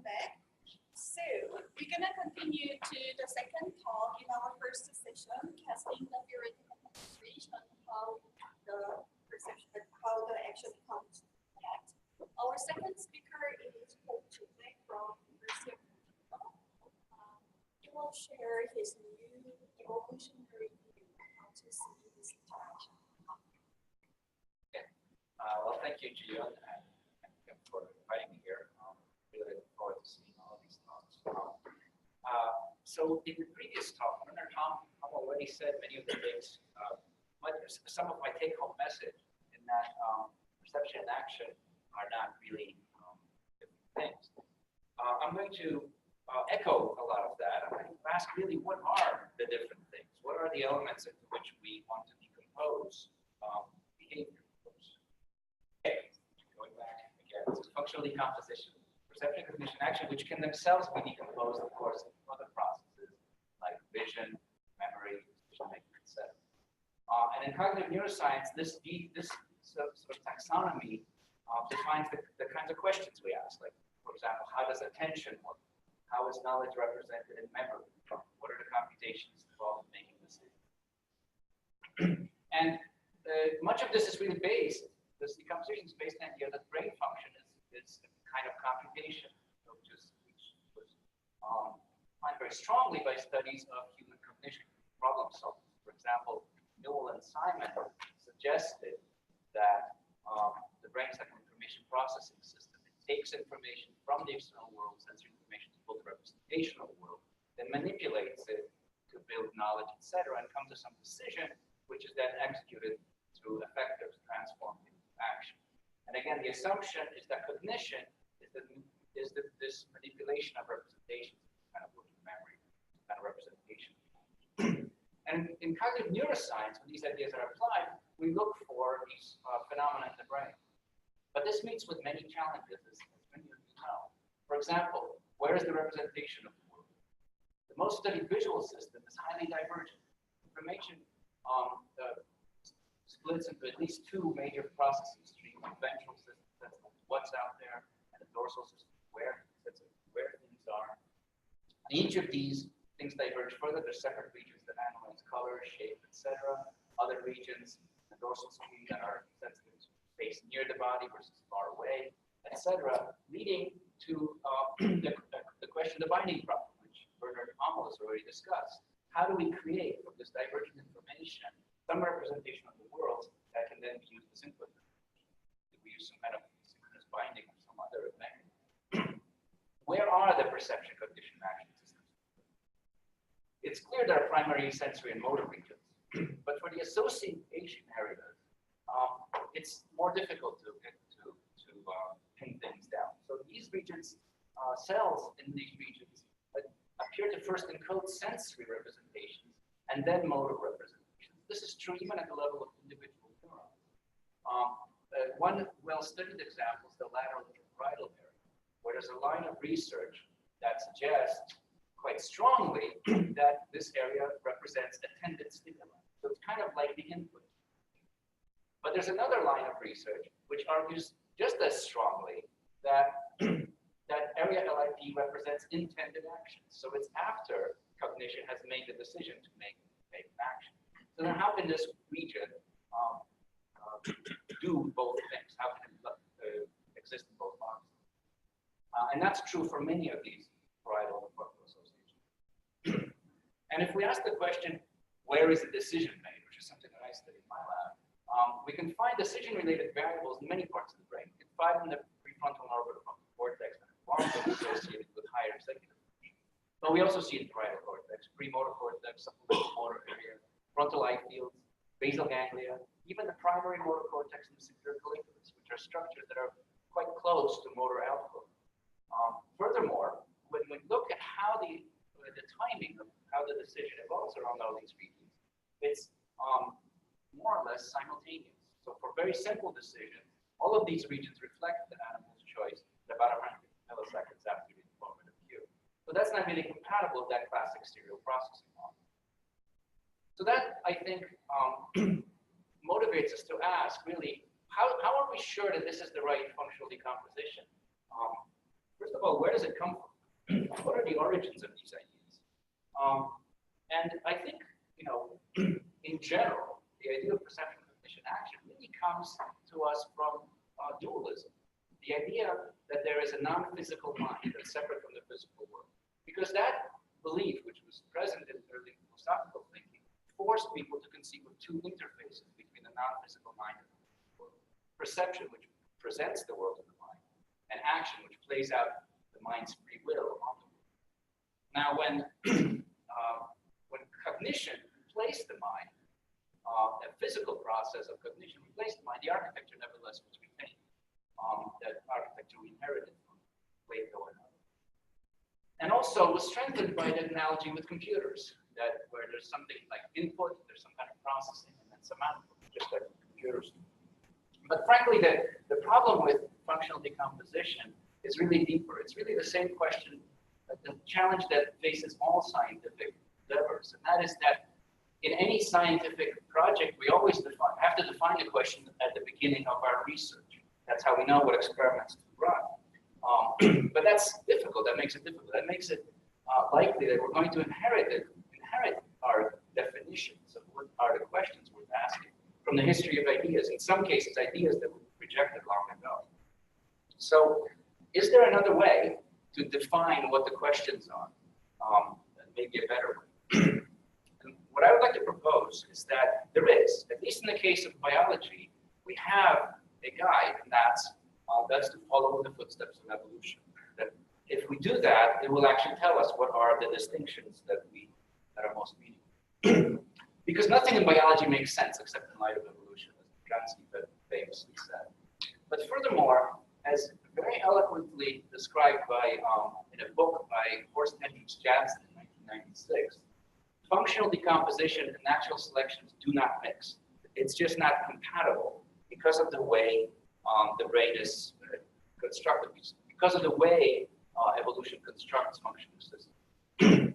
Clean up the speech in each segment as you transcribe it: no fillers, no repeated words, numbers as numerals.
back. So we're gonna continue to the second talk in our first session, casting the theoretical consideration how the perception, how the action comes to act. Our second speaker is Cisek from University of Montréal. He will share his new evolutionary view on how to see this interaction. Well, thank you, Gio, and thank you for inviting me here. Really looking forward to seeing all of these talks. So in the previous talk, Tom already said many of the things, some of my take-home message in that perception and action are not really different things. I'm going to echo a lot of that. I'm going to ask really what are the different things? What are the elements into which we want to decompose behavior? Going back again, so functional decomposition, perception, cognition, action, which can themselves be decomposed, of course, into other processes like vision, memory, decision making, etc. And in cognitive neuroscience, this sort of taxonomy defines the kinds of questions we ask. Like, for example, how does attention work? How is knowledge represented in memory? What are the computations involved in making decisions? And much of this is really based. This decomposition is based on the idea that brain function is a kind of computation, which was defined very strongly by studies of human cognition, problem solving. For example, Newell and Simon suggested that the brain is like an information processing system. It takes information from the external world, sensory information to build the representational world, then manipulates it to build knowledge, etc., and comes to some decision, which is then executed through effectors transformed into action. And again, the assumption is that cognition is this manipulation of representations, kind of working memory, kind of representation. And in cognitive neuroscience, when these ideas are applied, we look for these phenomena in the brain. But this meets with many challenges, as many of you know. For example, where is the representation of the world? The most studied visual system is highly divergent. Information splits into at least two major processes: the ventral system, that's what's out there, and the dorsal system, where things are. And each of these things diverge further. There's separate regions that analyze color, shape, etc. Other regions, the dorsal stream, that are sensitive to space near the body versus far away, etc., leading to the question of the binding problem, which Bernard Hummel has already discussed. How do we create from this divergent information some representation of the world that can then be used as input? Do we use some kind of synchronous binding or some other mechanism? Where are the perception, cognition, action systems? It's clear there are primary sensory and motor regions, but for the association areas, it's more difficult to pin things down. So these regions, cells in these regions appear to first encode sensory representations and then motor representations. This is true even at the level of individual neurons. One well-studied example is the lateral parietal area, where there's a line of research that suggests quite strongly that this area represents attended stimuli. So it's kind of like the input. But there's another line of research which argues just as strongly that that area LIP represents intended actions. So it's after cognition has made the decision to make an action. So then how can this region do both things? How can it exist in both arms? And that's true for many of these parietal and frontal associations. And if we ask the question, where is the decision made, which is something that I study in my lab, we can find decision-related variables in many parts of the brain. We can find in the prefrontal and orbitofrontal cortex, and often associated with higher executive function. But we also see it in parietal cortex, premotor cortex, supplemental motor area, frontal eye fields, basal ganglia, even the primary motor cortex and the superior colliculus, which are structures that are quite close to motor output. Furthermore, when we look at how the timing of how the decision evolves around all these regions, it's more or less simultaneous. So for very simple decisions, all of these regions reflect the animal's choice at about 100 milliseconds after the informative cue. So that's not really compatible with that classic serial processing model. So that, I think, motivates us to ask, really, how are we sure that this is the right functional decomposition? first of all, where does it come from? What are the origins of these ideas? And I think, in general, the idea of perception, cognition, action really comes to us from dualism. The idea that there is a non-physical mind that's separate from the physical world. Because that belief, which was present in early philosophical thinking, forced people to conceive of two interfaces between the non-physical mind and the physical world. Perception, which presents the world in the mind, and action, which plays out the mind's free will on the world. Now, when cognition replaced the mind, a physical process of cognition replaced the mind, the architecture nevertheless was retained. That architecture we inherited from Plato and others. And also was strengthened by the analogy with computers, that where there's something like input, there's some kind of processing, and then some output, just like computers do. But frankly, the problem with functional decomposition is really deeper. It's really the same question, the challenge that faces all scientific endeavors, and that is that in any scientific project, we always have to define the question at the beginning of our research. That's how we know what experiments to run. But that's difficult. That makes it difficult. That makes it likely that we're going to inherit our definitions of what are the questions we're asking from the history of ideas. In some cases, ideas that were rejected long ago. So, is there another way to define what the questions are? Maybe a better way. What I would like to propose is that there is, at least in the case of biology, we have a guide, and that's to follow in the footsteps of evolution. That if we do that, it will actually tell us what are the distinctions that are most meaningful. Because nothing in biology makes sense except in light of evolution, as Gansky famously said. But furthermore, as very eloquently described by in a book by Horst Hendricks Jansen in 1996, functional decomposition and natural selections do not mix. It's just not compatible because of the way the brain is constructed, because of the way evolution constructs functioning systems.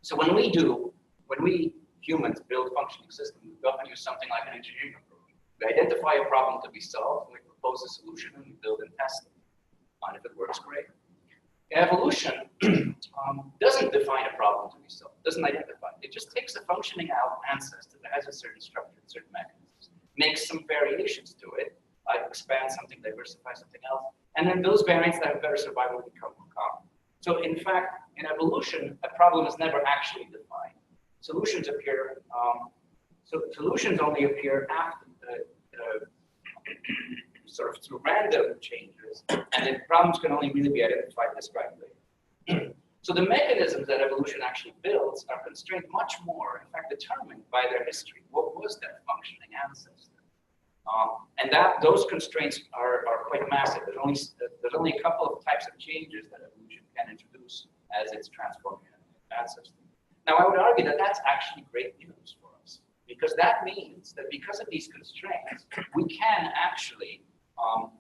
So when we humans build functioning systems, we often use something like an engineering approach. We identify a problem to be solved, and we propose a solution, and we build and test it. And if it works, great. Evolution doesn't define a problem to be solved, doesn't identify it. It just takes a functioning out ancestor that has a certain structure, certain mechanisms, makes some variations to it, expand something, diversify something else, and then those variants that have better survival become more common. So in fact, in evolution, a problem is never actually defined. Solutions appear, solutions only appear after sort of through random changes, and then problems can only really be identified and described later. So the mechanisms that evolution actually builds are constrained much more, in fact, determined by their history. What was that functioning ancestor? And those constraints are quite massive. There's only a couple of types of changes that evolution can introduce as it's transforming ancestry. Now, I would argue that that's actually great news for us, because that means that because of these constraints, we can actually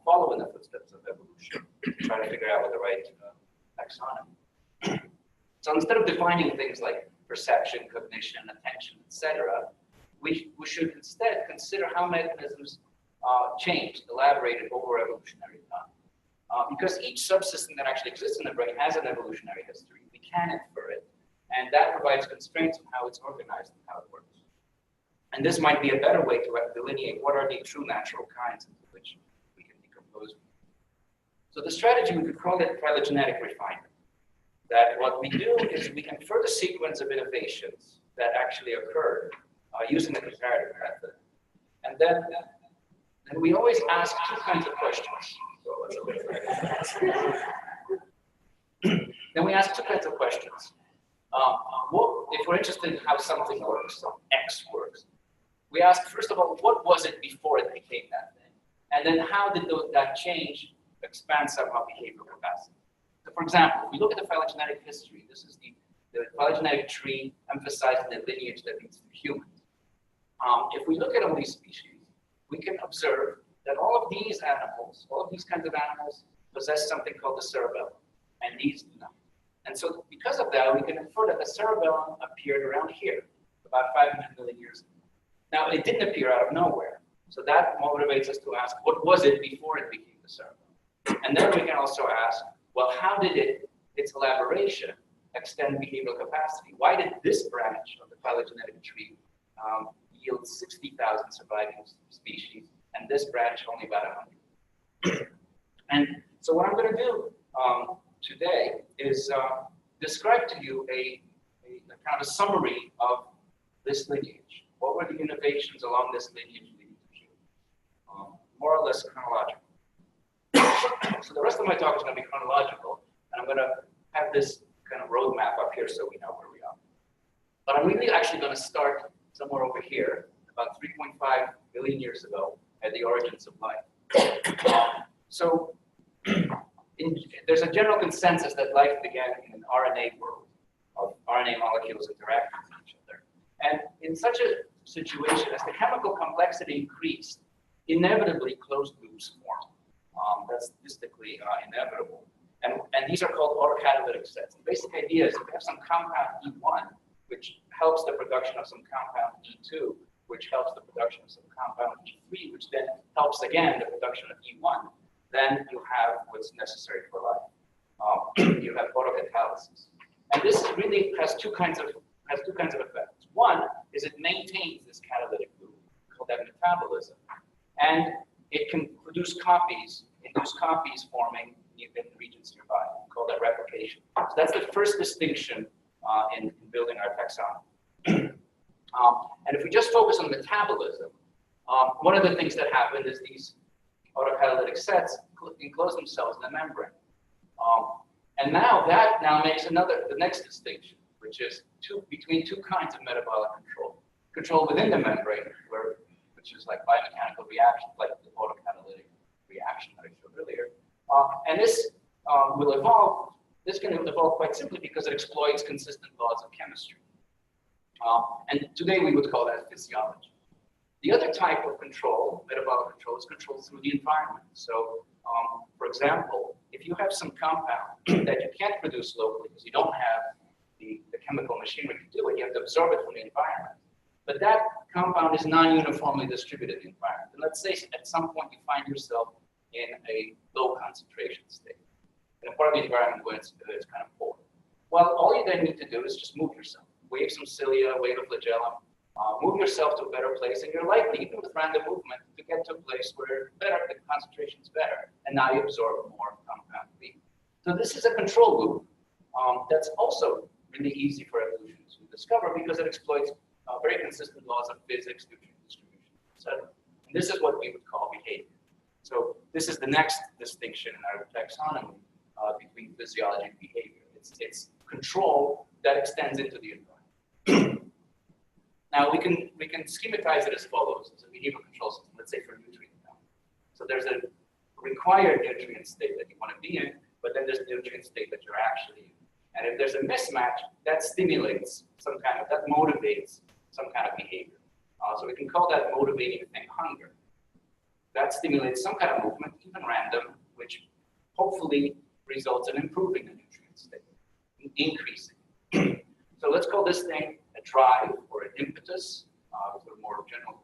follow in the footsteps of evolution, try to figure out what the right taxonomy. So instead of defining things like perception, cognition, attention, etc., we should instead consider how mechanisms changed, elaborated over evolutionary time. Because each subsystem that actually exists in the brain has an evolutionary history. We can infer it, and that provides constraints on how it's organized and how it works. And this might be a better way to delineate what are the true natural kinds into which we can decompose. So the strategy, we could call it phylogenetic refinement. That what we do is we infer the sequence of innovations that actually occurred using the comparative method. And then we always ask two kinds of questions. Then we ask two kinds of questions. If we're interested in how something works, so X works, we ask, first of all, what was it before it became that thing? And then how did that change expand somehow behavioral capacity? So for example, if we look at the phylogenetic history, this is the phylogenetic tree emphasizing the lineage that leads to humans. If we look at all these species, we can observe that all of these animals, all of these kinds of animals, possess something called the cerebellum, and these do not. And so because of that, we can infer that the cerebellum appeared around here, about 500 million years ago. Now, it didn't appear out of nowhere. So that motivates us to ask, what was it before it became the cerebellum? And then we can also ask, well, how did its elaboration extend behavioral capacity? Why did this branch of the phylogenetic tree yield 60,000 surviving species, and this branch only about 100? And so what I'm going to do today is describe to you a kind of a summary of this lineage. What were the innovations along this lineage leading to you? More or less chronological. So the rest of my talk is going to be chronological, and I'm going to have this kind of roadmap up here so we know where we are. But I'm really actually going to start somewhere over here, about 3.5 billion years ago, at the origins of life. There's a general consensus that life began in an RNA world of RNA molecules interacting with each other. And in such a situation, as the chemical complexity increased, inevitably closed loops formed. That's statistically inevitable. And these are called autocatalytic sets. The basic idea is if we have some compound E1, which helps the production of some compound E2, which helps the production of some compound E3, which then helps again the production of E1, then you have what's necessary for life. You have autocatalysis. And this really has two kinds of effects. One is it maintains this catalytic loop, called that metabolism, and it can produce copies, induce copies forming in regions nearby. We call that replication. So that's the first distinction in building our taxonomy. And if we just focus on metabolism, one of the things that happened is these autocatalytic sets enclose themselves in the membrane. And that makes the next distinction, which is between two kinds of metabolic control. Control within the membrane, which is like biomechanical reactions, like the autocatalytic reaction that I showed earlier. And this will evolve. This can evolve quite simply because it exploits consistent laws of chemistry. And today we would call that physiology. The other type of control, metabolic control, is control through the environment. So, for example, if you have some compound that you can't produce locally because you don't have the chemical machinery to do it, you have to absorb it from the environment. But that compound is non-uniformly distributed in the environment. And let's say at some point you find yourself in a low concentration state, in a part of the environment where it's kind of poor. Well, all you then need to do is just move yourself. Wave some cilia, wave a flagellum, move yourself to a better place, and you're likely, even with random movement, to get to a place where the concentration is better, and now you absorb more compound B. So this is a control loop that's also really easy for evolution to discover because it exploits very consistent laws of physics, nutrient distribution, etc. And this is what we would call behavior. So this is the next distinction in our taxonomy between physiology and behavior. It's control that extends into the environment. Now we can schematize it as follows. It's a behavioral control system, let's say for nutrient balance. So there's a required nutrient state that you want to be in, but then there's a nutrient state that you're actually in. And if there's a mismatch, that stimulates that motivates some kind of behavior. So we can call that motivating thing hunger. That stimulates some kind of movement, even random, which hopefully results in improving the nutrient state, increasing. So let's call this thing a drive or an impetus, with a more general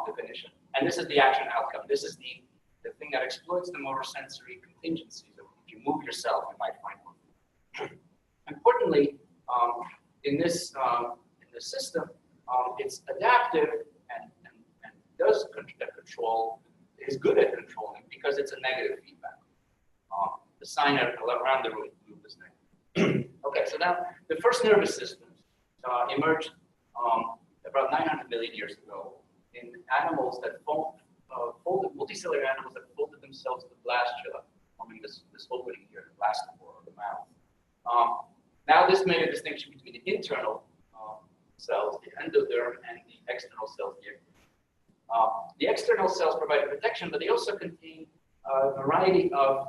definition. And this is the action outcome. This is the thing that exploits the motor sensory contingencies. If you move yourself, you might find movement. Importantly, in this system, it's adaptive and does control, is good at controlling because it's a negative feedback. The sign around the loop is negative. Okay, so now the first nervous systems emerged about 900 million years ago in animals that multicellular animals that folded themselves to blastula, forming this opening here, the blastopore, or the mouth. Now this made a distinction between the internal cells, the endoderm, and the external cells, the ectoderm. The external cells provide protection, but they also contain a variety of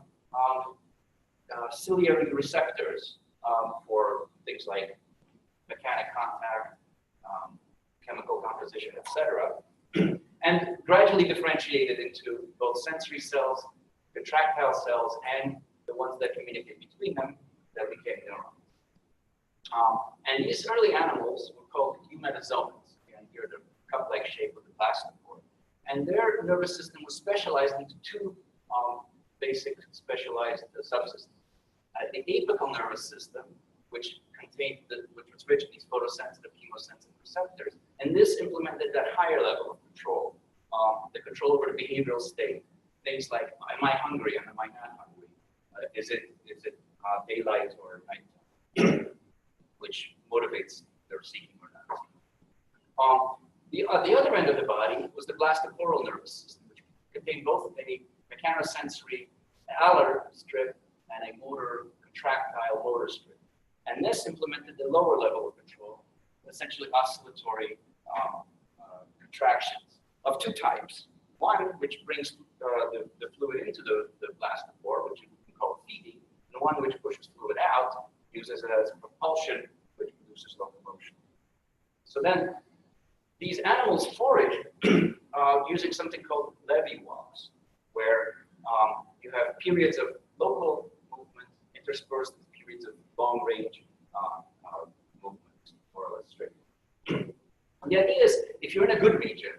ciliary receptors for things like mechanic contact, chemical composition, etc., and gradually differentiated into both sensory cells, contractile cells, and the ones that communicate between them that became neurons. And these early animals were called Eumetazoans. And here the cup-like shape of the blastopore. And their nervous system was specialized into two basic specialized subsystems. The apical nervous system, which was rich in these photosensitive chemosensitive receptors, and this implemented that higher level of control, the control over the behavioral state. Things like, am I hungry and am I not hungry? Is it daylight or nighttime? Which motivates their seeking or not. The other end of the body was the blastoporal nervous system, which contained both a mechanosensory alar strip and a motor contractile motor strip. And this implemented the lower level of control, essentially oscillatory contractions of two types. One, which brings the fluid into the blastopore, which we can call feeding, and one which pushes fluid out, uses it as propulsion, which produces locomotion. So then, these animals forage using something called levee walks, where you have periods of local movement interspersed with periods of long-range movement, more or less straight. And the idea is, if you're in a good region,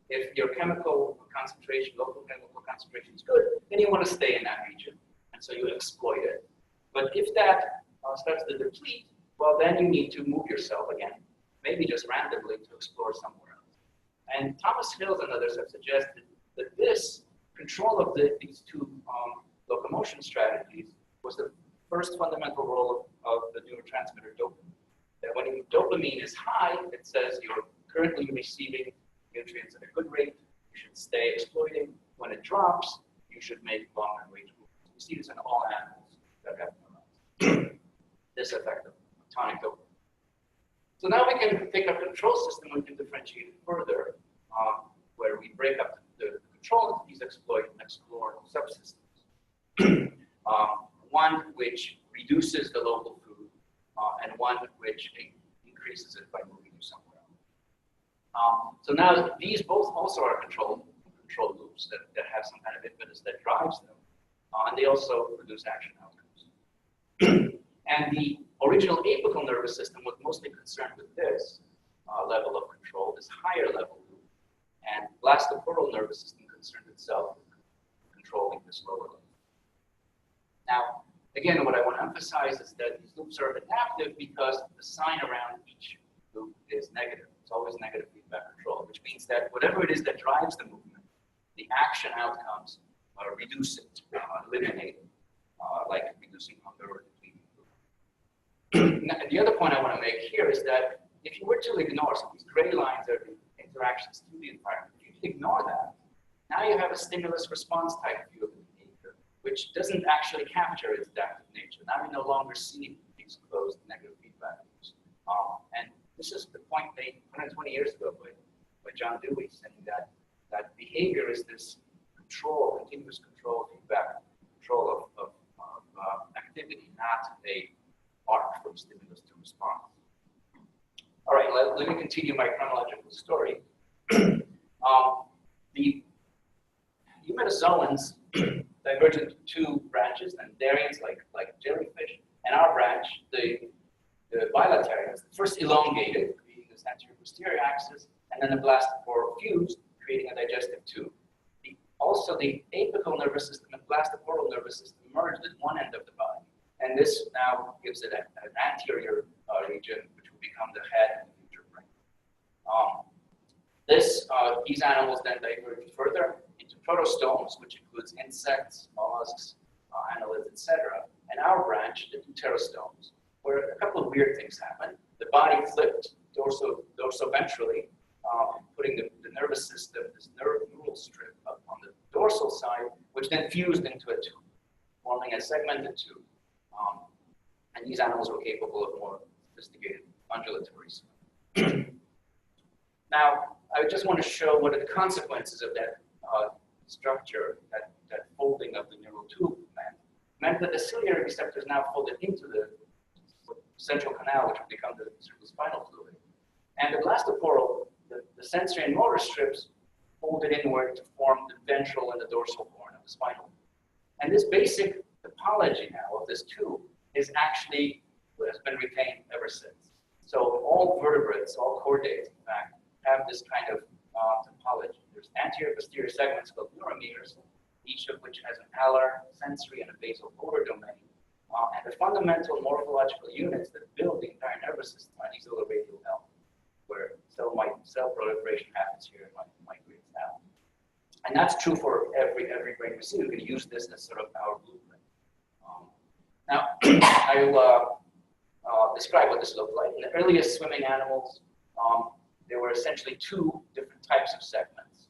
if your chemical concentration, local chemical concentration is good, then you want to stay in that region, and so you exploit it. But if that starts to deplete, well, then you need to move yourself again, maybe just randomly to explore somewhere else. And Thomas Hills and others have suggested that this control of these two locomotion strategies was the first fundamental role of the neurotransmitter dopamine. That when dopamine is high, it says you're currently receiving nutrients at a good rate, you should stay exploiting. When it drops, you should make long and range movements. We see this in all animals that have neurons. This effect of tonic dopamine. So now we can take our control system and we can differentiate it further, where we break up the control into these exploit and explore subsystems. One which reduces the local food, and one which increases it by moving you somewhere else. So now these both also are control loops that have some kind of impetus that drives them, and they also produce action outcomes. And the original apical nervous system was mostly concerned with this level of control, this higher level loop, and blastoporal nervous system concerned itself with controlling this lower level. Now, again, what I want to emphasize is that these loops are adaptive because the sign around each loop is negative. It's always negative feedback control, which means that whatever it is that drives the movement, the action outcomes reduce it, eliminate it, like reducing hunger or depleting food. The other point I want to make here is that if you were to ignore, so these gray lines are the interactions through the environment, if you ignore that, now you have a stimulus response type view of the behavior, which doesn't actually capture its adaptive nature. Now we no longer see these closed negative feedback loops. And this is the point made 120 years ago by John Dewey, saying that behavior is this control, continuous control, feedback, control of activity, not a arc from stimulus to response. All right, let me continue my chronological story. The Eumetazoans diverge into two branches, and Darians like jellyfish, and our branch, the bilaterians, first elongated, creating this anterior-posterior axis, and then the blastopore fused, creating a digestive tube. Also, the apical nervous system and blastoporal nervous system merged at one end of the body, and this now gives it an anterior region, which will become the head and the future brain. These animals then diverge further into protostomes, which includes insects, mollusks, annelids, etc. And our branch, the deuterostomes, where a couple of weird things happen. The body flipped dorsoventrally, putting the nervous system, this neural strip up on the dorsal side, which then fused into a tube, forming a segmented tube. And these animals were capable of more sophisticated undulatory swim. Now, I just want to show what are the consequences of that structure, that folding of the neural tube meant that the ciliary receptors now folded into the central canal, which would become the cerebrospinal fluid. And the blastoporal, the sensory and motor strips folded inward to form the ventral and the dorsal horn of the spinal. And this basic topology now of this tube is actually what has been retained ever since. So all vertebrates, all chordates, in fact, have this kind of topology. There's anterior posterior segments called neurometers. each of which has an alar, sensory, and a basal motor domain. And the fundamental morphological units that build the entire nervous system are these little radial elms, where cell proliferation happens here and migrates out. And that's true for every brain we see. We can use this as sort of our blueprint. Now, I will describe what this looked like. In the earliest swimming animals, there were essentially two different types of segments.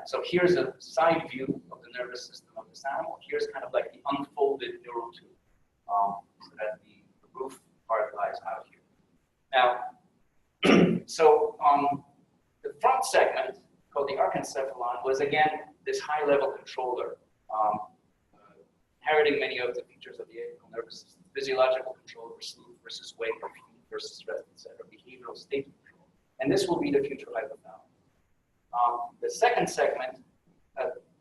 So here's a side view of the nervous system of this animal. Here's kind of like the unfolded neural tube, so that the roof part lies out here. Now, so the front segment, called the archencephalon, was again this high-level controller, inheriting many of the features of the apical nervous system: physiological control over sleep versus wake, or heat versus rest, etc., behavioral state control. And this will be the future hypothalamus. The second segment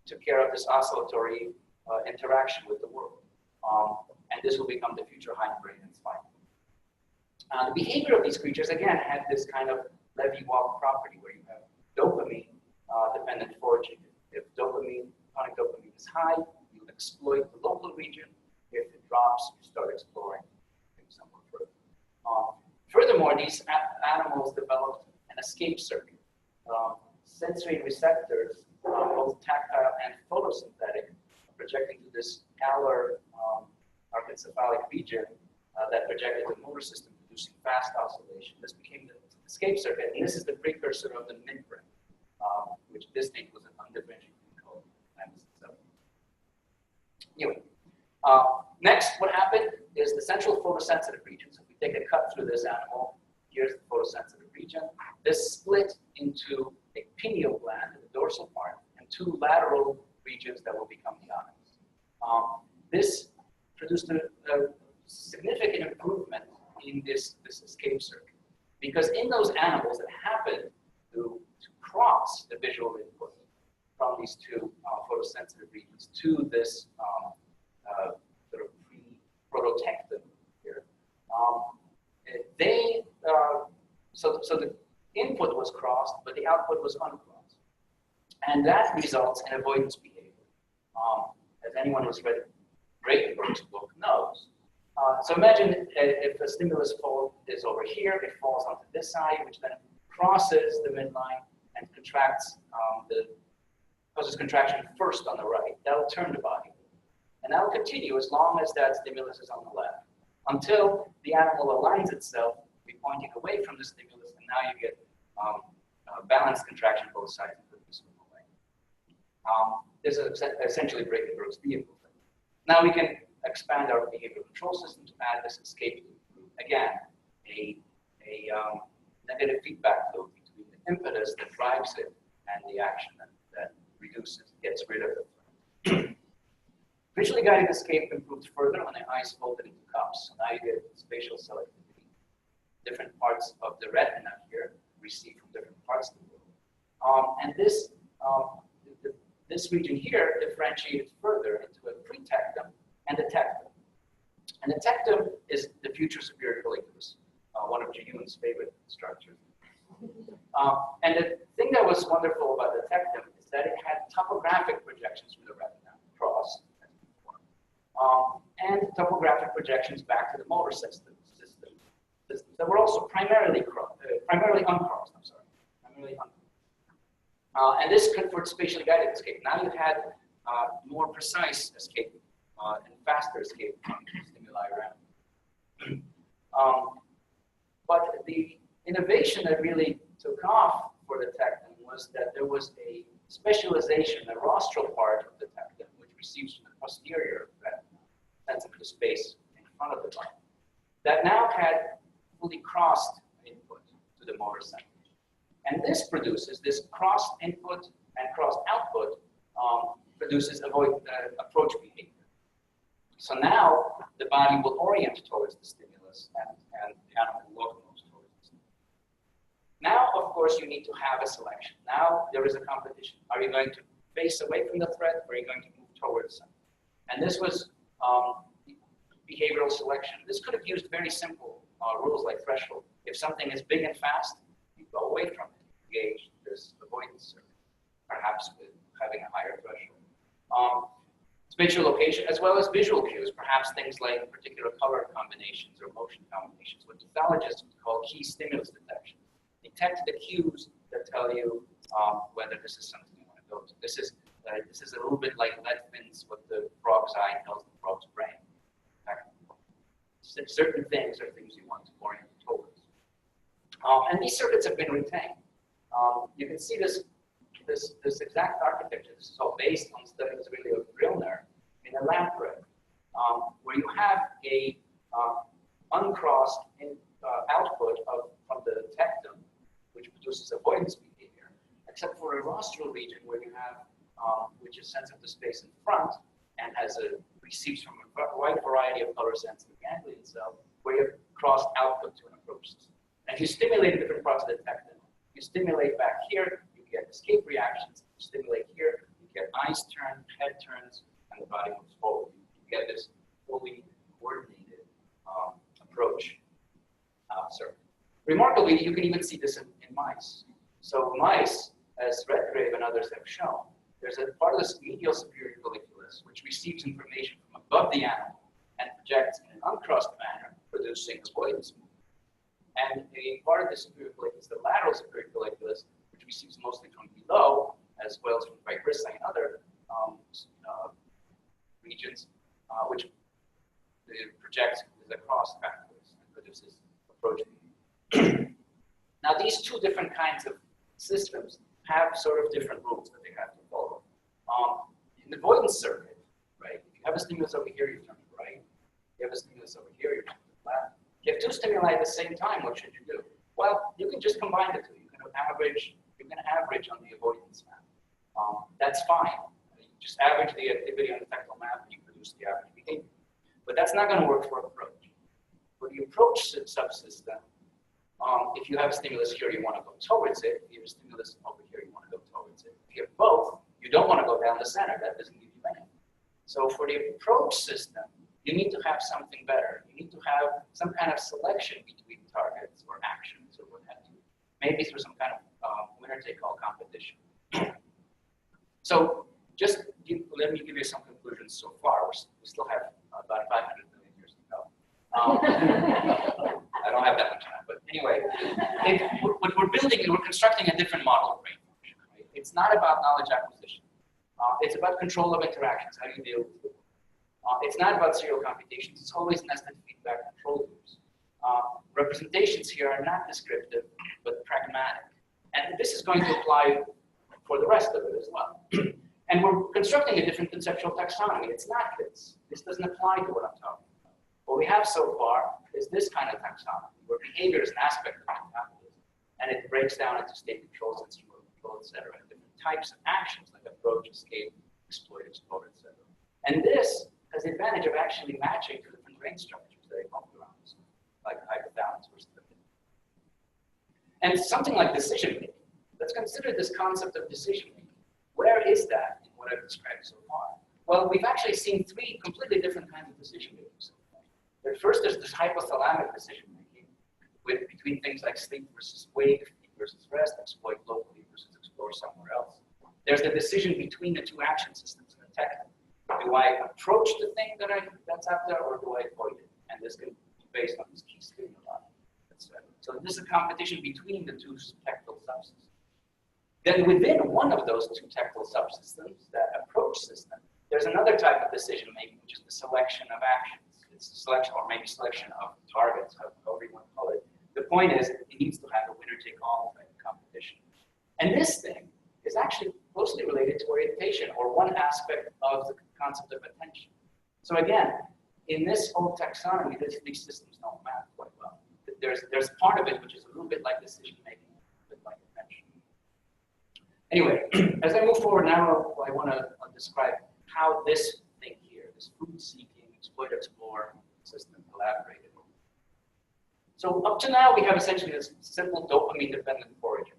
took care of this oscillatory interaction with the world. And this will become the future hindbrain and spine. The behavior of these creatures, again, had this kind of Levy-Walk property where you have dopamine-dependent foraging. If tonic dopamine is high, you exploit the local region. If it drops, you start exploring somewhere further. Furthermore, these animals developed an escape circuit. Sensory receptors, both tactile and photosynthetic, projecting to this alar archencephalic region that projected the motor system, producing fast oscillation. This became the escape circuit, and this is the precursor of the midbrain, which this thing was an undifferentiated code. Anyway, next, what happened is the central photosensitive region. So if we take a cut through this animal, here's the photosensitive region. This split into a pineal gland in the dorsal part and two lateral regions that will become the eyes. This produced a significant improvement in this escape circuit, because in those animals that happened to cross the visual input from these two photosensitive regions to this sort of prototectum here, so the input was crossed, but the output was uncrossed. And that results in avoidance behavior. As anyone who's read Gravenberg's book knows. So imagine if a stimulus fold is over here, it falls onto this side, which then crosses the midline and contracts, causes contraction first on the right. That'll turn the body. And that'll continue as long as that stimulus is on the left, until the animal aligns itself, be pointing away from the stimulus, and now you get balanced contraction both sides of the away. This is essentially Gravenberg's vehicle. Now we can expand our behavioral control system to add this escape loop. Again, a negative feedback loop between the impetus that drives it and the action that reduces, gets rid of it. Visually guided escape improved further when the eyes folded into cups. So now you get spatial selectivity. Different parts of the retina here receive from different parts of the world. And this region here differentiated further into a pretectum and a tectum. And the tectum is the future superior colliculus, one of Jiyun's favorite structures. And the thing that was wonderful about the tectum is that it had topographic projections from the retina across, and topographic projections back to the motor systems that were also primarily uncrossed. And this conferred spatially guided escape. Now you had more precise escape and faster escape from stimuli around. But the innovation that really took off for the tectum was that there was a specialization, the rostral part of the tectum, which receives from the posterior retina, sensitive to space in front of the body, that now had fully crossed input to the motor center. And this produces, this crossed input and crossed output produces approach behavior. So now the body will orient towards the stimulus and the animal will locomote towards the stimulus. Now, of course, you need to have a selection. Now there is a competition. Are you going to face away from the threat, or are you going to move towards something? And this was behavioral selection. This could have used very simple rules like threshold. If something is big and fast, you go away from it. Engage this avoidance circuit, perhaps with having a higher threshold. Spatial location, as well as visual cues, perhaps things like particular color combinations or motion combinations, what pathologists would call key stimulus detection. Detect the cues that tell you whether this is something you want to go to. This is a little bit like Letvin's, what the frog's eye tells the frog's brain. Certain things are things you want to orient towards. And these circuits have been retained. You can see this exact architecture. This is all based on studies really of Grillner in a lab rat, where you have a uncrossed output from the tectum, which produces avoidance behavior, except for a rostral region where you have, which is sensitive to space in front and receives from a wide variety of color sensitive ganglion cells, where you have crossed output to an approach system. And if you stimulate different parts of the tectum, you stimulate back here, you get escape reactions. You stimulate here, you get eyes turn, head turns, and the body moves forward. You get this fully coordinated approach. Remarkably, you can even see this in mice. So mice, as Redgrave and others have shown, there's a part of this medial superior colliculus which receives information from above the animal and projects in an uncrossed manner, producing avoidance movement. And a part of the superior colliculus, the lateral superior colliculus, which receives mostly from below, as well as from vibrissae and other regions, which projects across pathways and produces approach behavior. Now, these two different kinds of systems have sort of different rules that they have to follow. In the avoidance circuit, right, if you have a stimulus over here, you turn to the right. If you have a stimulus over here, you turn to the left. If you have two stimuli at the same time, what should you do? Well, you can just combine the two. You can average on the avoidance map. That's fine. You just average the activity on the tectal map and you produce the average behavior. But that's not going to work for approach. For the approach subsystem, if you have a stimulus here, you want to go towards it. If you have a stimulus over here, you want to go towards it. If you have both, you don't want to go down the center. That doesn't give you anything. So for the approach system, you need to have something better. You need to have some kind of selection between targets or actions or what have you. Maybe through some kind of winner-take-all competition. So just let me give you some conclusions so far. We still have about 500 million years to go. I don't have that much time, but anyway, what we're building, we're constructing a different model of brain function. Right? It's not about knowledge acquisition. It's about control of interactions. How do you deal with it? It's not about serial computations. It's always nested feedback control loops. Representations here are not descriptive, but pragmatic. And this is going to apply for the rest of it as well. And we're constructing a different conceptual taxonomy. It's not this. This doesn't apply to what I'm talking about. What we have so far is this kind of taxonomy, where behavior is an aspect of metabolism, and it breaks down into state control, sensorimotor control, et cetera, and different types of actions like approach, escape, exploit, explore, et cetera. And this has the advantage of actually matching to different brain structures that evolved around us, like hypothalamus versus the amygdala. And something like decision making. Let's consider this concept of decision making. Where is that in what I've described so far? Well, we've actually seen three completely different kinds of decision making so far. At first, there's this hypothalamic decision making between things like sleep versus wake, feed versus rest, exploit locally versus explore somewhere else. There's the decision between the two action systems in the tectum. Do I approach the thing that's out there, or do I avoid it? And this can be based on these key stimuli, etc. So this is a competition between the two tectal subsystems. Then within one of those two tectal subsystems, that approach system, there's another type of decision making, which is the selection of actions. It's the selection, or maybe selection of targets, however you want to call it. The point is, it needs to have a winner-take-all type of competition. And this thing is actually closely related to orientation, or one aspect of the concept of attention. So again, in this whole taxonomy, these systems don't map quite well. There's part of it which is a little bit like decision making, a bit like attention. Anyway, as I move forward now, I want to describe how this thing here, this food-seeking, exploit-explore system collaborated. So up to now, we have essentially this simple dopamine-dependent foraging.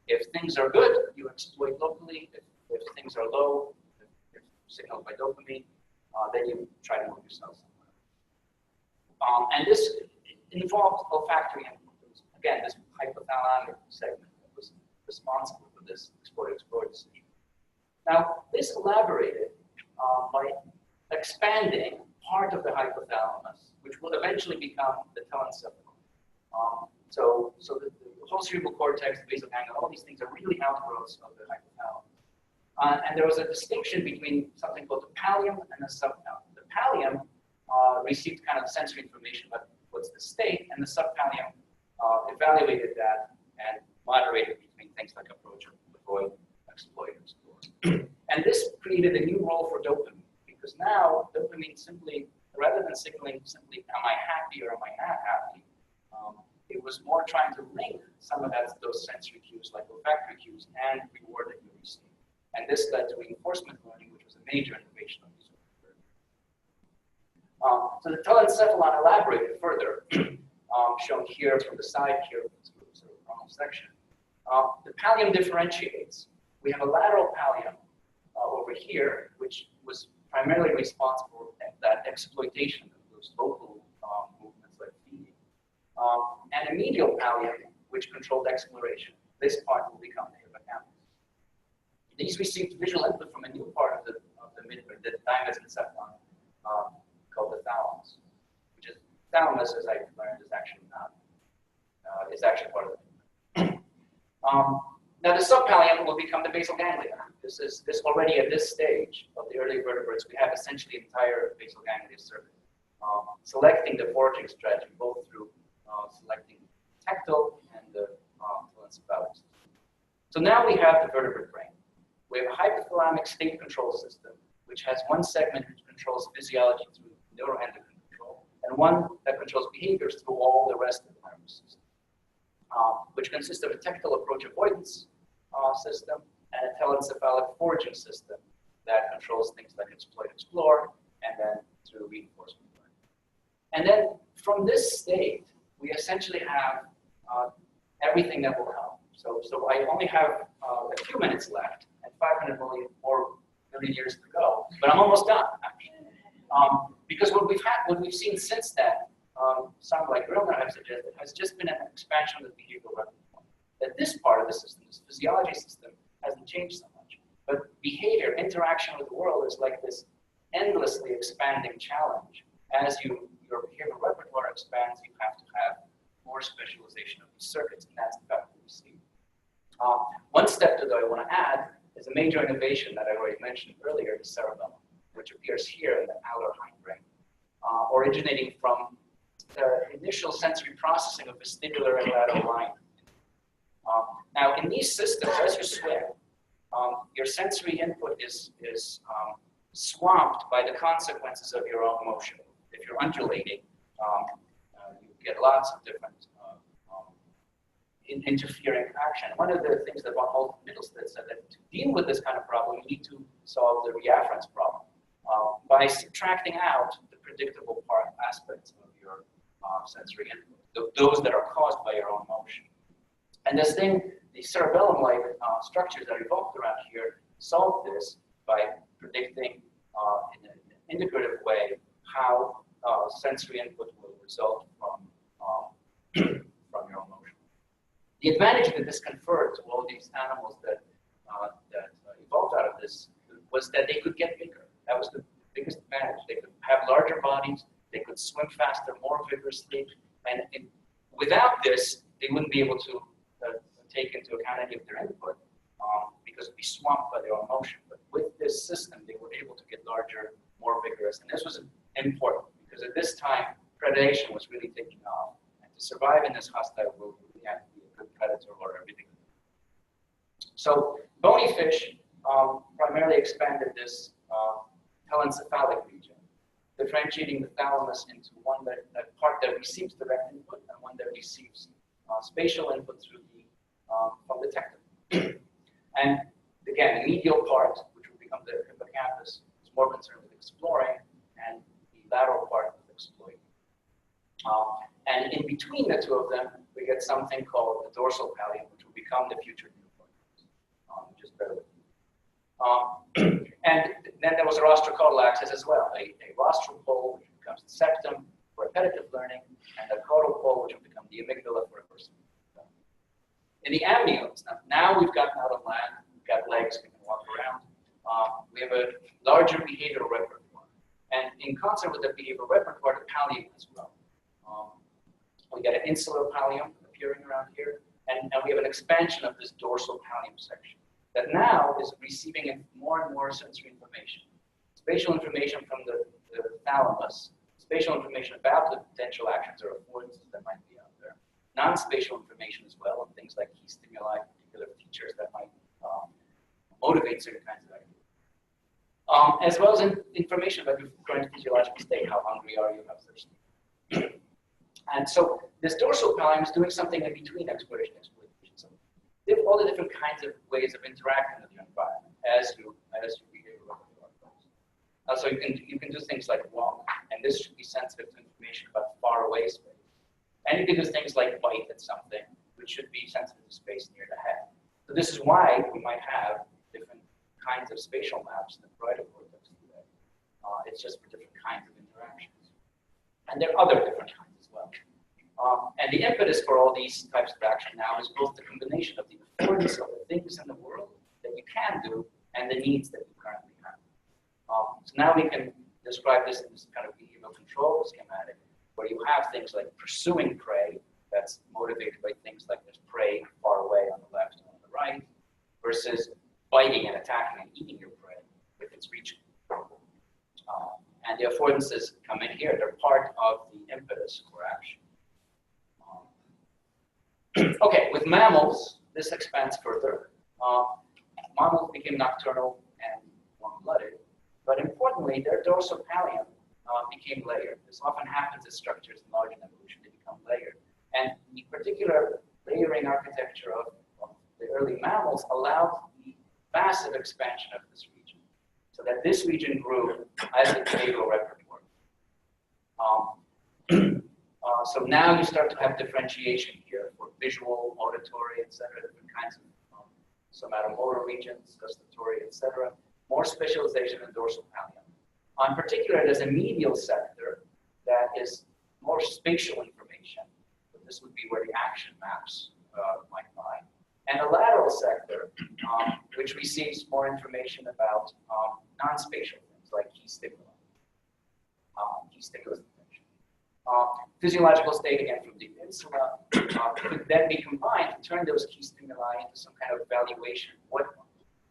If things are good, you exploit locally. If things are low, if signaled by dopamine, then you try to move yourself somewhere. And this involved olfactory inputs. Again, this hypothalamic segment that was responsible for this exploit-explore decision. Now, this elaborated by expanding part of the hypothalamus, which will eventually become the telencephalon. So the whole cerebral cortex, the basal ganglia, all these things are really outgrowths of the hypothalamus. And there was a distinction between something called the pallium and the subpallium. The pallium received kind of sensory information about what's the state, and the subpallium evaluated that and moderated between things like approach, avoid, exploit, explore. And this created a new role for dopamine, because now dopamine simply, rather than signaling simply, am I happy or am I not happy, it was more trying to link some of those sensory cues, like olfactory cues, and reward that you receive. And this led to reinforcement learning, which was a major innovation of these. So the telencephalon elaborated further, shown here from the side here, sort of normal section. The pallium differentiates. We have a lateral pallium over here, which was primarily responsible for that exploitation of those local movements like feeding. And a medial pallium, which controlled exploration. This part will become the hippocampus. These received visual input from a new part of the midbrain, the dimesencephalon, called the thalamus, which is thalamus, as I've learned, is actually not is actually part of the now the subpallium will become the basal ganglia. This already at this stage of the early vertebrates, we have essentially entire basal ganglia circuit, selecting the foraging strategy both through selecting tactile and the telencephalic. So now we have the vertebrate brain. We have a hypothalamic state control system, which has one segment which controls physiology through neuroendocrine control, and one that controls behaviors through all the rest of the nervous system, which consists of a tactile approach avoidance system and a telencephalic foraging system that controls things like exploit, explore, and then through reinforcement learning. And then from this state, we essentially have everything that will come. So I only have a few minutes left and 500 million years to go, but I'm almost done, actually. Because what we've seen since then, some like Grilner have suggested, has just been an expansion of the behavioral repertoire. That this part of the system, this physiology system, hasn't changed so much. But behavior, interaction with the world is like this endlessly expanding challenge. As your behavioral repertoire expands, you have to have more specialization of these circuits, and that's the fact that we see. One step that I want to add is a major innovation that I already mentioned earlier, the cerebellum, which appears here in the alar hindbrain, originating from the initial sensory processing of vestibular and lateral line. Now, in these systems, as you swim, your sensory input is swamped by the consequences of your own motion. If you're undulating, you get lots of different interfering action. One of the things that von Middlestead said that to deal with this kind of problem, you need to solve the reafference problem by subtracting out the predictable part aspects of your sensory input, those that are caused by your own motion. And this thing, the cerebellum-like structures that evolved around here, solve this by predicting in an integrative way how sensory input will result from your own motion. The advantage that this conferred to all these animals that evolved out of this was that they could get bigger. That was the biggest advantage. They could have larger bodies, they could swim faster, more vigorously, and without this, they wouldn't be able to take into account any of their input because it'd be swamped by their own motion. But with this system, they were able to get larger, more vigorous, and this was important because at this time, predation was really taking off, and to survive in this hostile world, you really had to be a good predator or everything. So bony fish primarily expanded this telencephalic region, differentiating the thalamus into one that part that receives direct input and one that receives spatial input through the from the tectum. And again, the medial part, which will become the hippocampus, is more concerned with exploring, and the lateral part with exploiting. And in between the two of them, we get something called the dorsal pallium, which will become the future neocortex. Just bear with me. And then there was a rostrocaudal axis as well, a rostral pole, which becomes the septum for repetitive learning, and a caudal pole, which will become the amygdala for reversing. In the amniotes, now we've gotten out on land, we've got legs, we can walk around. We have a larger behavioral repertoire. And in concert with the behavioral repertoire, the pallium as well. We get an insular pallium appearing around here, and we have an expansion of this dorsal pallium section that now is receiving more and more sensory information. Spatial information from the thalamus, spatial information about the potential actions or affordances that might be out there, non-spatial information as well, and things like key stimuli, particular features that might motivate certain kinds of activity. As well as information about your current physiological state, how hungry are you, how thirsty. And so this dorsal pallium is doing something in between exploration and exploitation. So all the different kinds of ways of interacting with your environment as you behave. So you can do things like walk, and this should be sensitive to information about far away space. And you can do things like bite at something, which should be sensitive to space near the head. So this is why we might have different kinds of spatial maps in the parietal cortex today. It's just for different kinds of interactions. And there are other different kinds as well. And the impetus for all these types of action now is both the combination of the affordance of the things in the world that you can do and the needs that you currently have. So now we can describe this in this kind of behavioral control schematic, where you have things like pursuing prey that's motivated by things like there's prey far away on the left and on the right, versus biting and attacking and eating your prey if it's reaching. And the affordances come in here. They're part of the impetus for action. Okay, with mammals, this expands further. Mammals became nocturnal and warm-blooded, but importantly, their dorsal pallium became layered. This often happens as structures in large evolution, they become layered. And the particular layering architecture of the early mammals allowed the massive expansion of this region, so that this region grew as a behavioral repertoire. So now you start to have differentiation here for visual, auditory, etc., different kinds of somatomotor regions, gustatory, etc. More specialization in dorsal pallium. In particular, there's a medial sector that is more spatial information. So this would be where the action maps might lie. And a lateral sector, which receives more information about non-spatial things like key stimuli. Key stimulus information. Physiological state, again, from the insula, could then be combined to turn those key stimuli into some kind of evaluation. What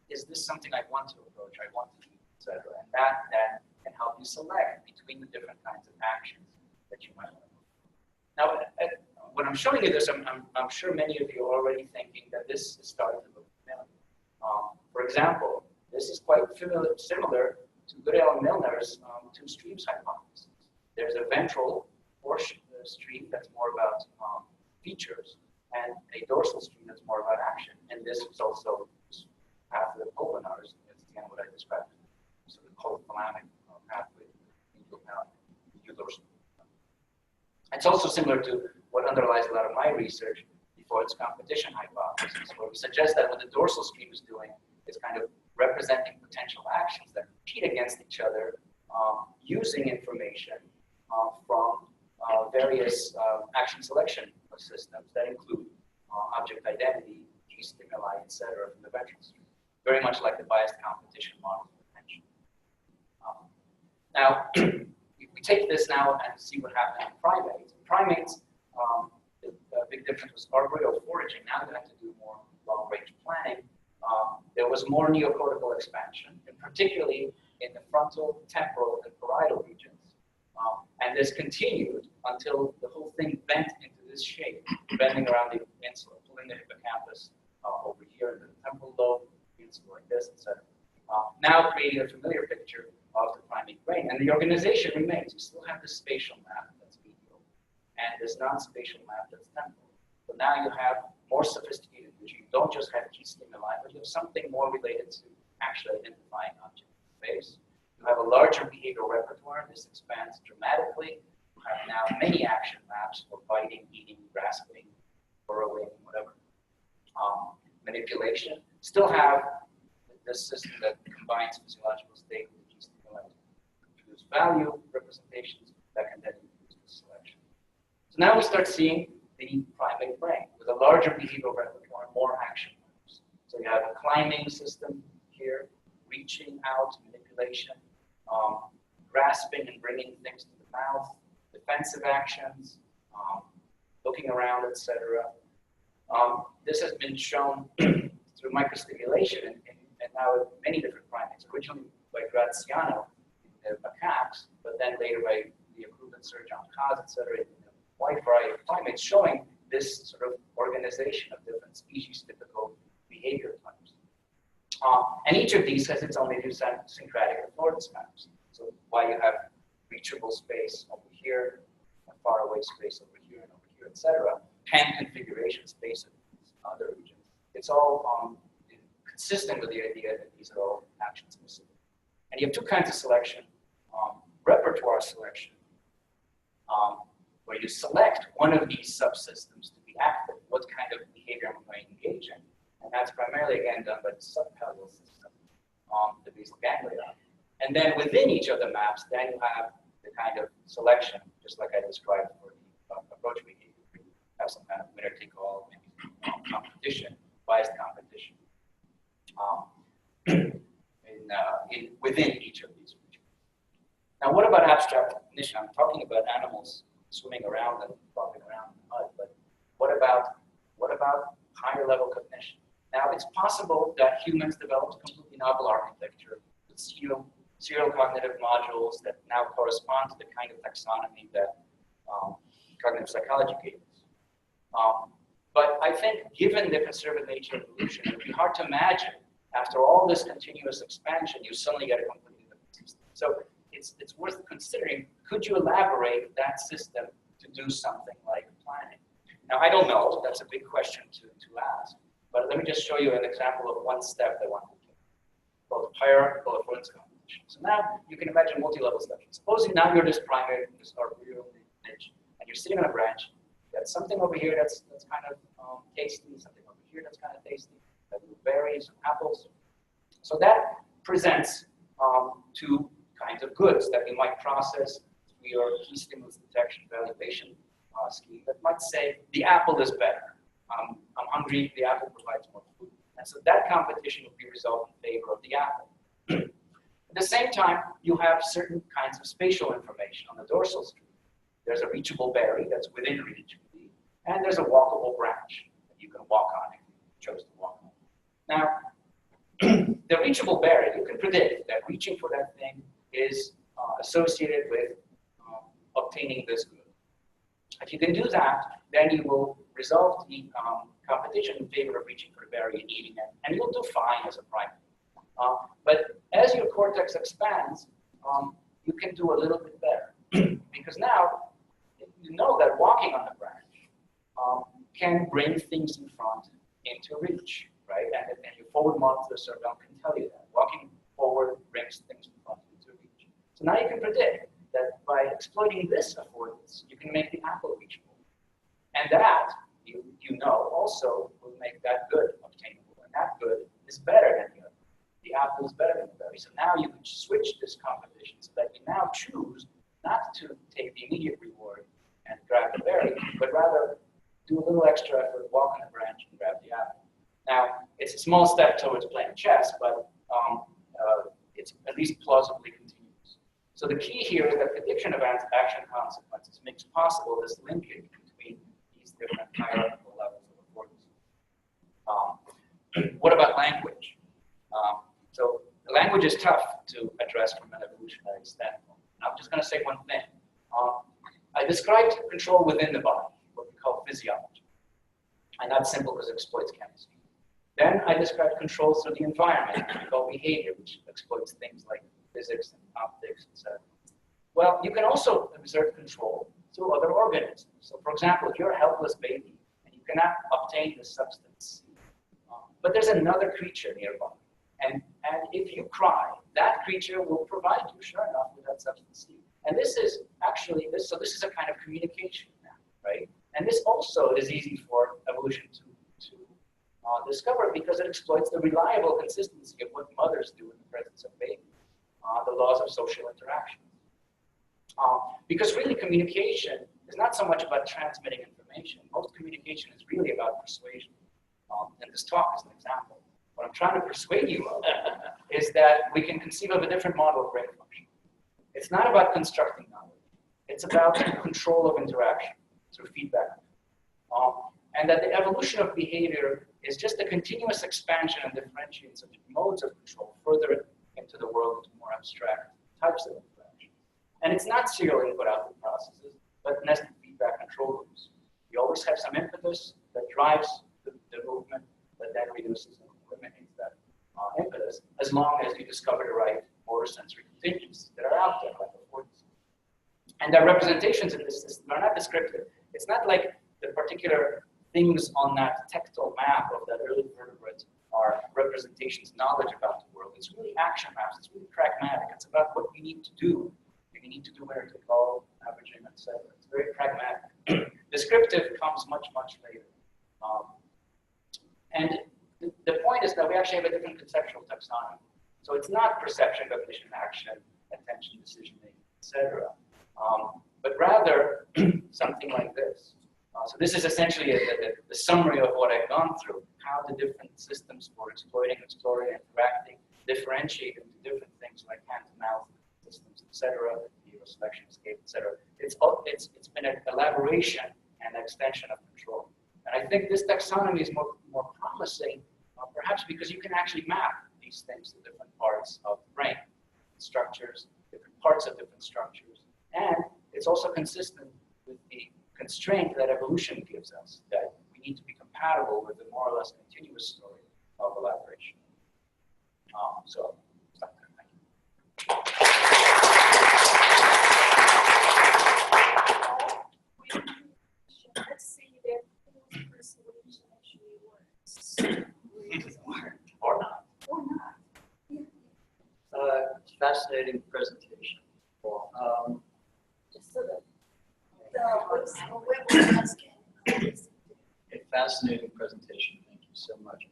is this something I want to approach, I want to do, etc. And that then can help you select between the different kinds of actions that you might want to do. Now, when I'm showing you this, I'm sure many of you are already thinking that this is starting to look familiar. For example, this is quite similar to Goodale and Milner's two streams hypothesis. There's a ventral portion of the stream that's more about features, and a dorsal stream that's more about action. And this is also path of the pulmonars, that's again what I described. So the colothalamic pathway, dorsal. It's also similar to what underlies a lot of my research before its competition hypothesis, where we suggest that what the dorsal stream is doing is kind of representing potential actions that compete against each other using information from various action selection systems that include object identity, key stimuli, etc. from the ventral stream. Very much like the biased competition model you mentioned. Now, if we take this now and see what happened in primates. Primates, the big difference was arboreal foraging. Now they have to do more long-range planning. There was more neocortical expansion, and particularly in the frontal, temporal, and parietal regions. And this continued until the whole thing bent into this shape, bending around the insula, pulling the hippocampus over here into the temporal lobe, the insula like this, etc. Now creating a familiar picture of the primate brain. And the organization remains. You still have this spatial map that's medial, and this non-spatial map that's temporal. So now you have more sophisticated vision. You don't just have key stimuli, but you have something more related to actually identifying objects in space. You have a larger behavioral repertoire. This expands dramatically. You have now many action maps for biting, eating, grasping, burrowing, whatever. Manipulation. Still have this system that combines physiological state with key stimuli to produce value representations that can then use the selection. So now we start seeing the primate brain with a larger behavioral repertoire, more action maps. So you have a climbing system here, reaching out, manipulation, grasping and bringing things to the mouth, defensive actions, looking around, etc. This has been shown through microstimulation and now many different primates, originally by Graziano in the macaques, but then later by the approved search on cause, etc., in a wide variety of primates, showing this sort of organization of different species-typical behavior types. And each of these has its own idiosyncratic affordance maps. So why you have reachable space over here, a faraway space over here and over here, etc. Pen configuration space in other regions. It's all consistent with the idea that these are all action specific. And you have two kinds of selection. Repertoire selection, where you select one of these subsystems to be active, what kind of behavior I'm going to engage in. And that's primarily, again, done by the subpalatal system, the basal ganglia. And then within each of the maps, then you have the kind of selection, just like I described for the approach behavior. You have some kind of winner-take-all, maybe competition, biased competition within each of these regions. Now, what about abstract cognition? I'm talking about animals swimming around and flopping around in the mud, but what about higher level cognition? Now, it's possible that humans developed a completely novel architecture with serial cognitive modules that now correspond to the kind of taxonomy that cognitive psychology gave us. But I think, given the conservative nature of evolution, it would be hard to imagine, after all this continuous expansion, you suddenly get a completely different system. So it's worth considering, could you elaborate that system to do something like planning? Now, I don't know, that's a big question to ask, but let me just show you an example of one step that one could take, called hierarchical affordance competition. So now you can imagine multi-level selection. Supposing now you're this primate, this arboreal lineage, and you're sitting on a branch. That's something over here that's kind of tasty, something over here that's kind of tasty, berries, apples. So that presents two kinds of goods that you might process through your key stimulus detection valuation scheme that might say the apple is better. I'm hungry, the apple provides more food. And so that competition would be resolved in favor of the apple. At the same time, you have certain kinds of spatial information on the dorsal stream. There's a reachable berry that's within reach, and there's a walkable branch that you can walk on if you chose to walk on. Now, the reachable berry, you can predict that reaching for that thing is associated with obtaining this good. If you can do that, then you will resolve the competition in favor of reaching for the berry and eating it, and you'll do fine as a primate. But as your cortex expands, you can do a little bit better, because now you know that walking on the branch can bring things in front into reach, right? And your forward monitor surveillance can tell you that. Walking forward brings things in front into reach. So now you can predict that by exploiting this affordance, you can make the apple reachable. And that, you know, also will make that good obtainable. And that good is better than the other. The apple is better than the berry. So now you can switch this competition so that you now choose not to take the immediate reward and grab the berry, but rather do a little extra effort, walk on the branch and grab the apple. Now, it's a small step towards playing chess, but it's at least plausibly continuous. So the key here is that prediction of action consequences makes possible this linkage between these different hierarchical levels of affordance. What about language? So language is tough to address from an evolutionary standpoint. I'm just going to say one thing. I described control within the body, what we call physiology. And that's simple because it exploits chemistry. Then I described control through the environment, which we call behavior, which exploits things like physics and optics, etc. Well, you can also exert control through other organisms. So for example, if you're a helpless baby and you cannot obtain the substance, but there's another creature nearby, and if you cry, that creature will provide you, sure enough, with that substance. And this is actually, this is a kind of communication now, right? And this also is easy for evolution to discover because it exploits the reliable consistency of what mothers do in the presence of babies, the laws of social interaction. Because really communication is not so much about transmitting information. Most communication is really about persuasion. And this talk is an example. what I'm trying to persuade you of is that we can conceive of a different model of brain function. It's not about constructing knowledge. It's about control of interaction through feedback. And that the evolution of behavior is just a continuous expansion and differentiation of modes of control further into the world, into more abstract types of interaction. And it's not serial input-output processes, but nested feedback control loops. You always have some impetus that drives the movement, but then reduces and eliminates that impetus, as long as you discover the right motor sensory contingencies that are out there, like affordance. And the representations in this system are not descriptive. It's not like the particular things on that tectile map of that early vertebrate are representations, knowledge about the world. It's really action maps. It's really pragmatic. It's about what you need to do. You need to do where to go, averaging, etc. It's very pragmatic. Descriptive comes much, much later. And the point is that we actually have a different conceptual taxonomy. So it's not perception, cognition, action, attention, decision making, etc. But rather something like this. So this is essentially the summary of what I've gone through, how the different systems for exploiting, exploring, interacting, differentiate into different things like hand-to-mouth systems, etc., selection, escape, etc. It's been an elaboration and extension of control. And I think this taxonomy is more promising, perhaps because you can actually map these things to different parts of the brain, structures, different parts of different structures. And it's also consistent with the constraint that evolution gives us, that we need to be compatible with the more or less continuous story of elaboration. So, stop there. Thank you. Let's see if persuasion actually works. Or not. Or not. Fascinating presentation. Just so that the webcast can. A fascinating presentation. Thank you so much.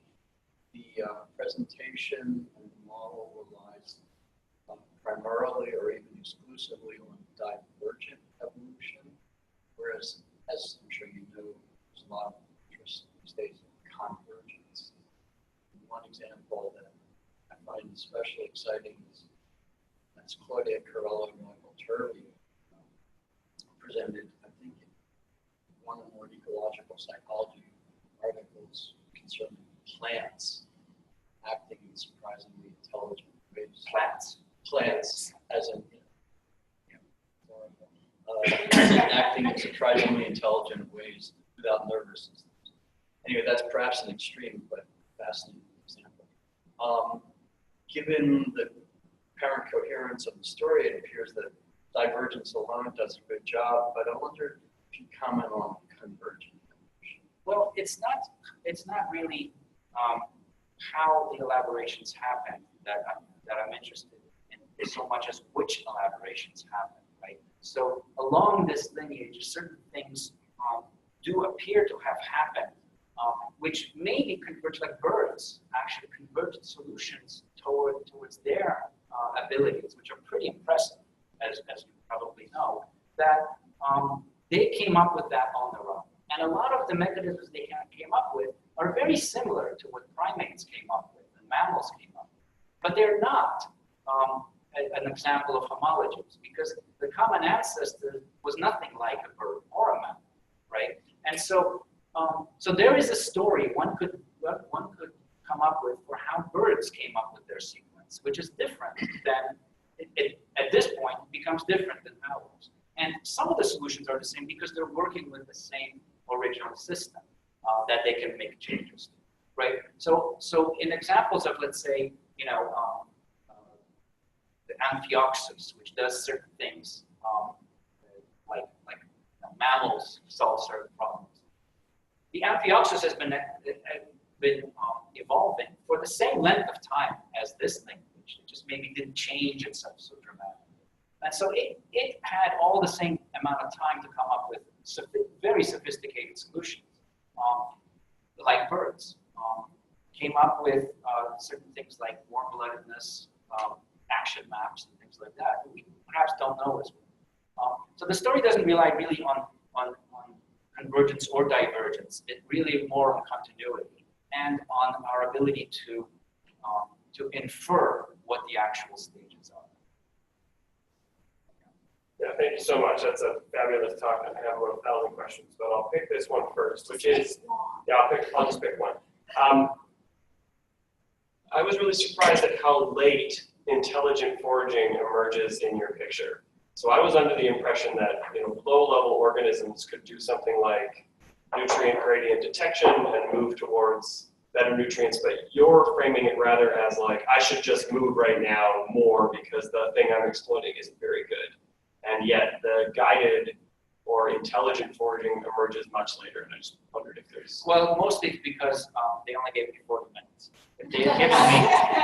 The presentation and the model relies primarily or even exclusively on divergent evolution, whereas, as I'm sure you know, there's a lot of interest these days in convergence. One example that I find especially exciting is that's Chordate, and Michael Turvey presented, I think, one of the more ecological psychology articles concerning plants acting in surprisingly intelligent ways. Plants, as in, acting in surprisingly intelligent ways without nervous systems. Anyway, that's perhaps an extreme but fascinating example. Given the apparent coherence of the story, it appears that divergence alone does a good job, but I wonder if you comment on convergent evolution. Well, it's not really how the elaborations happen that I'm interested in so much as which elaborations happen, right? So along this lineage, certain things do appear to have happened, which maybe converge, like birds actually converge solutions towards their abilities, which are pretty impressive, as you probably know, that they came up with that on their own. And a lot of the mechanisms they came up with are very similar to what primates came up with and mammals came up with. But they're not an example of homologies, because the common ancestor was nothing like a bird or a mammal, right? And so, so there is a story one could come up with for how birds came up with their sequence, which is different than at this point becomes different than ours. And some of the solutions are the same because they're working with the same original system that they can make changes to, right? So in examples of, let's say, the Amphioxus, which does certain things like mammals solve certain problems. The Amphioxus has been evolving for the same length of time as this language. It just maybe didn't change itself so dramatically. And so it had all the same amount of time to come up with very sophisticated solutions, like birds. Came up with certain things like warm-bloodedness, action maps, and things like that we perhaps don't know as well. So the story doesn't rely really on convergence or divergence. It really more on continuity and on our ability to to infer what the actual stages are. Yeah, thank you so much. That's a fabulous talk. I have about 1,000 questions, but I'll pick this one first, which is, yeah, I'll just pick one. I was really surprised at how late intelligent foraging emerges in your picture. So I was under the impression that low-level organisms could do something like nutrient gradient detection and move towards better nutrients, but you're framing it rather as like, I should just move right now more because the thing I'm exploiting isn't very good. And yet the guided or intelligent foraging emerges much later, and I just wondered if there's... Well, mostly because they only gave me 40 minutes. If they had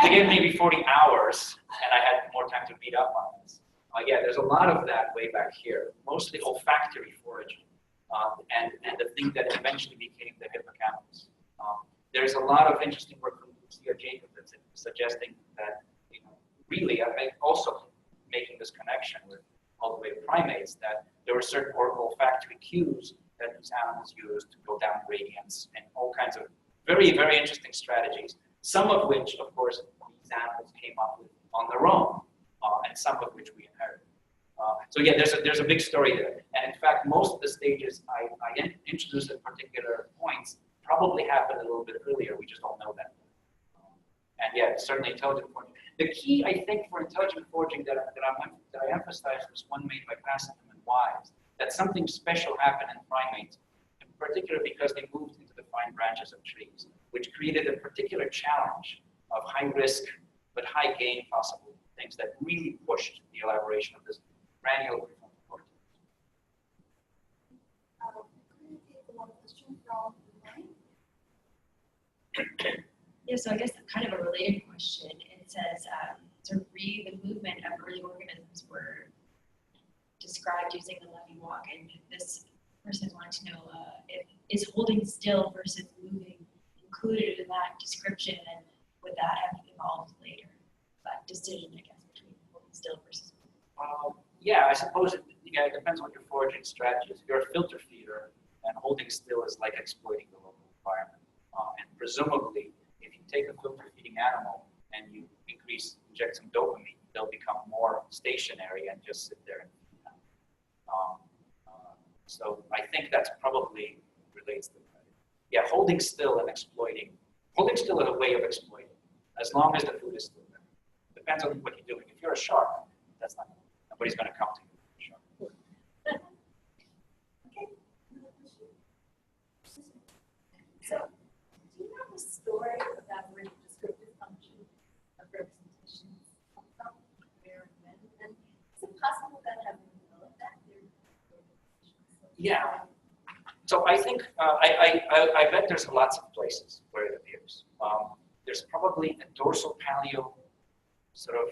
given me maybe 40 hours, and I had more time to beat up on this. Yeah, there's a lot of that way back here, mostly olfactory foraging, and the thing that eventually became the hippocampus. There's a lot of interesting work from Lucia Jacob that's suggesting that, really, I also making this connection with all the way to primates, that there were certain olfactory cues that these animals used to go down gradients and all kinds of very, very interesting strategies, some of which, of course, these animals came up with on their own, and some of which we inherited. So yeah, there's a big story there. And in fact, most of the stages I introduced at particular points probably happened a little bit earlier. We just don't know that. And yeah, certainly intelligent foraging. The key, I think, for intelligent foraging that I emphasized was one made by Passenham and Wise, that something special happened in primates, in particular because they moved into the fine branches of trees, which created a particular challenge of high risk but high gain possible things that really pushed the elaboration of this granular prefrontal cortex. One question from Bony. Yeah, so I guess kind of a related question. It says, to read the movement of early organisms were described using the levee walk, and this person wanted to know is holding still versus moving included in that description, and would that have evolved later? That decision, I guess, between holding still versus moving. Yeah, I suppose it depends on your foraging strategy. If you're a filter feeder, and holding still is like exploiting the local environment. And presumably, if you take a filter feeding animal and you inject some dopamine, they'll become more stationary and just sit there and feed them. So I think that's probably relates to that. Yeah, holding still and exploiting. Holding still is a way of exploiting, as long as the food is still there. Depends on what you're doing. If you're a shark, that's not, nobody's going to come to you. So, do you know the story about where the descriptive function of representations come from, where and when? And is it possible that having developed that theory? Yeah. So I think, I bet there's lots of places where it appears. There's probably a dorsal paleo sort of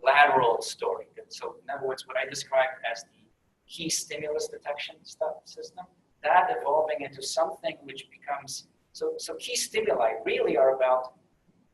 lateral story. So in other words, what I described as the key stimulus detection system, that evolving into something which becomes, so key stimuli really are about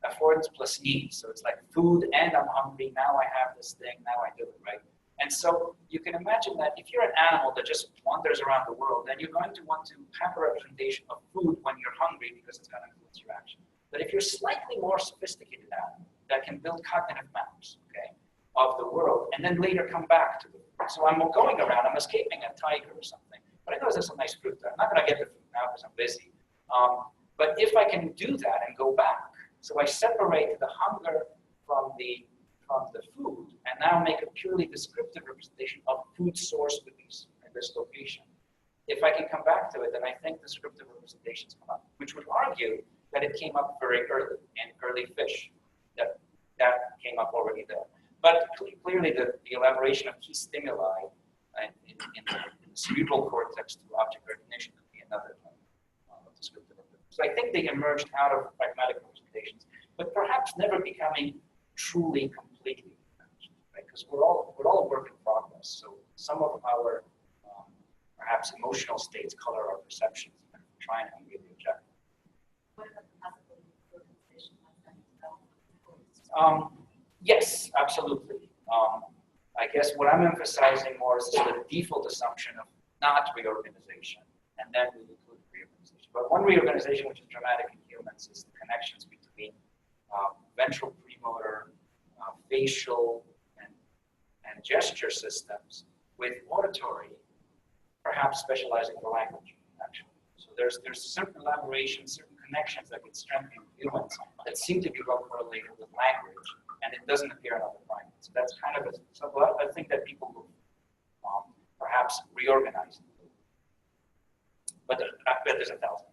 affordance plus needs. So it's like food and I'm hungry, now I have this thing, now I do it, right? And so you can imagine that if you're an animal that just wanders around the world, then you're going to want to have a representation of food when you're hungry because it's going to influence your action. But if you're slightly more sophisticated animal that can build cognitive maps, okay, of the world, and then later come back to the food. So I'm going around, I'm escaping a tiger or something, but I know there's some nice fruit there. I'm not going to get the food now because I'm busy. But if I can do that and go back, so I separate the hunger from the food, and now make a purely descriptive representation of food source with this location. If I can come back to it, then I think descriptive representations come up, which would argue that it came up very early in early fish, that came up already there. But clearly the elaboration of key stimuli in the cerebral cortex to object recognition could be another descriptive representation. So I think they emerged out of pragmatic representations, but perhaps never becoming truly completely finished, right? Because we're all a work in progress. So some of our perhaps emotional states color our perceptions, and we're trying to be really objective. What about the possibility of organization like that? Yes, absolutely. I guess what I'm emphasizing more is the default assumption of not reorganization, and then we include reorganization. But one reorganization which is dramatic in humans is the connections between ventral premotor, facial, and gesture systems with auditory, perhaps specializing for language, actually. So there's certain elaborations, certain connections that get strengthened in humans that seem to be well correlated with language, and it doesn't appear in other primates. So that's kind of so I think that people will perhaps reorganize. But I bet there's 1,000.